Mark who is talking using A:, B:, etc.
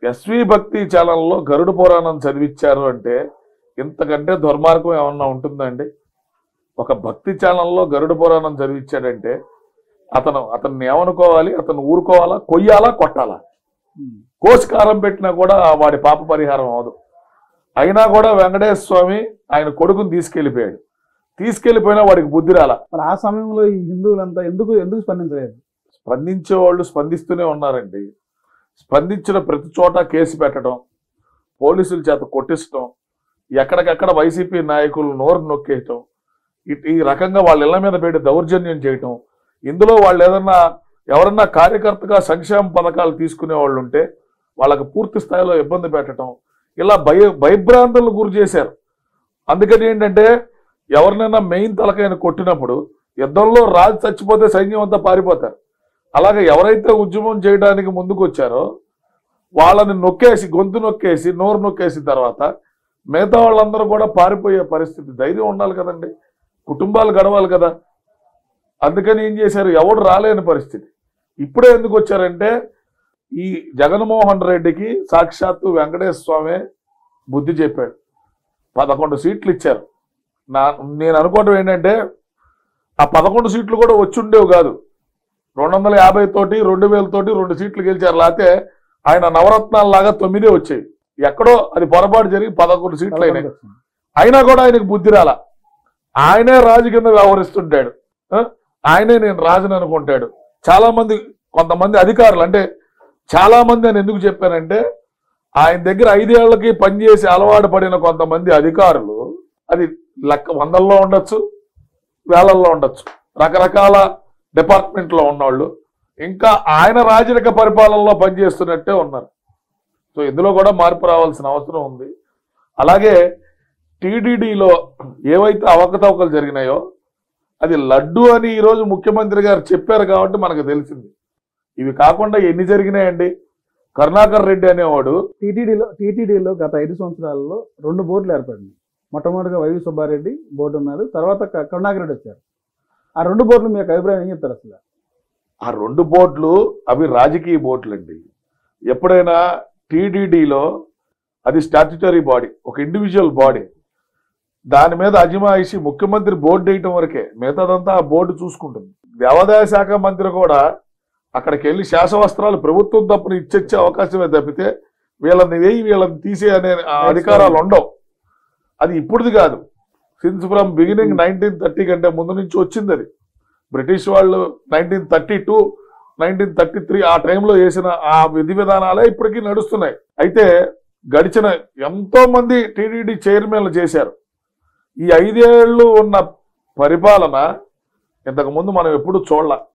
A: SV భక్తి ఛానల్లో గరుడ పురాణం చదివించారు అంటే ఇంతకంటే దుర్మార్గం ఏమన్నా ఉంటుందండి? ఒక భక్తి ఛానల్లో గరుడ పురాణం చదివించాడంటే అతన్ని ఏమనుకోవాలి? అతను ఊరుకోవాలా, కొయ్యాలా, కొట్టాలా? కోసి కారం పెట్టినా కూడా వాడి పాప పరిహారం అవదు. అయినా కూడా వెంకటేశ్వర స్వామి ఆయన కొడుకుని తీసుకెళ్లిపోయినా వాడికి బుద్ధి రాలా.
B: మరి ఆ సమయంలో ఈ హిందువులంతా ఎందుకు స్పందించలేదు?
A: స్పందించే వాళ్ళు స్పందిస్తూనే ఉన్నారండి. స్పందించిన ప్రతి చోట కేసు పెట్టడం, పోలీసుల చేత కొట్టించడం, ఎక్కడికక్కడ వైసీపీ నాయకులు నోరు నొక్కేయటం, ఈ రకంగా వాళ్ళ ఇళ్ల మీద పెట్టి దౌర్జన్యం చేయటం. ఇందులో వాళ్ళు ఎవరన్నా కార్యకర్తగా సంక్షేమ పథకాలు తీసుకునే వాళ్ళు ఉంటే వాళ్ళకి పూర్తి స్థాయిలో ఇబ్బంది పెట్టడం, ఇలా భయభ్రాంతులను గురి చేశారు. అందుకని ఏంటంటే ఎవరినైనా మెయిన్ తలకాయను కొట్టినప్పుడు యుద్ధంలో రాజు చచ్చిపోతే సైన్యం అంతా పారిపోతారు. అలాగే ఎవరైతే ఉద్యమం చేయడానికి ముందుకు వచ్చారో వాళ్ళని నొక్కేసి, గొంతు నొక్కేసి, నోరు నొక్కేసిన తర్వాత మిగతా వాళ్ళందరూ కూడా పారిపోయే పరిస్థితి. ధైర్యం ఉండాలి కదండి, కుటుంబాలు గడవాలి కదా. అందుకని ఏం చేశారు? ఎవడు రాలేని పరిస్థితి. ఇప్పుడే ఎందుకు వచ్చారంటే ఈ జగన్మోహన్ రెడ్డికి సాక్షాత్తు వెంకటేశ్వర స్వామి బుద్ధి చెప్పాడు. 11 సీట్లు ఇచ్చారు. నేను అనుకోవటం ఏంటంటే ఆ 11 సీట్లు కూడా వచ్చుండేవి కాదు. 250 తోటి 2000 తోటి 2 సీట్లు గెలిచారు. లేకపోతే ఆయన నవరత్నాలలాగా 9 వచ్చాయి. ఎక్కడో అది పొరపాటు జరిగి 11 సీట్లు అయినాయి. అయినా కూడా ఆయనకు బుద్ధి రాల. ఆయనే రాజు కింద వ్యవహరిస్తుంటాడు. ఆయనే నేను రాజుని అనుకుంటాడు. కొంతమంది అధికారులు, అంటే చాలా మంది అని ఎందుకు చెప్పానంటే ఆయన దగ్గర 5 ఏళ్లకి పనిచేసి అలవాటు పడిన కొంతమంది అధికారులు, అది వందల్లో ఉండొచ్చు, వేలల్లో ఉండొచ్చు, రకరకాల డిపార్ట్మెంట్లో ఉన్నవాళ్ళు ఇంకా ఆయన రాజరిక పరిపాలనలో పనిచేస్తున్నట్టే ఉన్నారు. సో ఇందులో కూడా మార్పు రావాల్సిన అవసరం ఉంది. అలాగే టీడీడీలో ఏవైతే అవకతవకలు జరిగినాయో అది లడ్డు అని ఈరోజు ముఖ్యమంత్రి గారు చెప్పారు కాబట్టి మనకు తెలిసింది. ఇవి కాకుండా ఎన్ని జరిగినాయండి? కరుణాకర్ రెడ్డి అనేవాడు
B: టీటీడీలో గత 5 సంవత్సరాలలో 2 బోర్డులు ఏర్పడింది. మొట్టమొదటిగా వైవి సుబ్బారెడ్డి బోర్డు ఉన్నారు, తర్వాత కరుణాకర్ రెడ్డి వచ్చారు. ఆ 2 బోర్డులు మీ యొక్క అభిప్రాయం ఏం చెప్తారు? అసలు
A: ఆ 2 బోర్డులు అవి రాజకీయ బోర్డులు అండి. ఎప్పుడైనా టీడీడీలో అది స్టాట్యుటరీ బాడీ, ఒక ఇండివిజువల్ బాడీ. దాని మీద అజమాయిషి ముఖ్యమంత్రి బోర్డు వేయటం వరకే, మిగతాదంతా ఆ బోర్డు చూసుకుంటుంది. దేవాదాయ శాఖ మంత్రి కూడా అక్కడికి వెళ్ళి శాసవస్త్రాలు ప్రభుత్వం తప్పున ఇచ్చే అవకాశమే తప్పితే వీళ్ళని వేయి వీళ్ళని తీసే అనే అధికారాలు ఉండవు. అది ఇప్పుడుది కాదు, సిన్స్ ఫ్రమ్ బిగినింగ్ 1930 కంటే ముందు నుంచి వచ్చింది. అది బ్రిటిష్ వాళ్ళు 1932, 1933 ఆ టైంలో వేసిన ఆ విధి విధానాలే ఇప్పటికీ నడుస్తున్నాయి. అయితే గడిచిన ఎంతో మంది టీడీడీ చైర్మన్లు చేశారు. ఈ 5 ఏళ్ళు ఉన్న పరిపాలన ఇంతకుముందు మనం ఎప్పుడు చూడలే.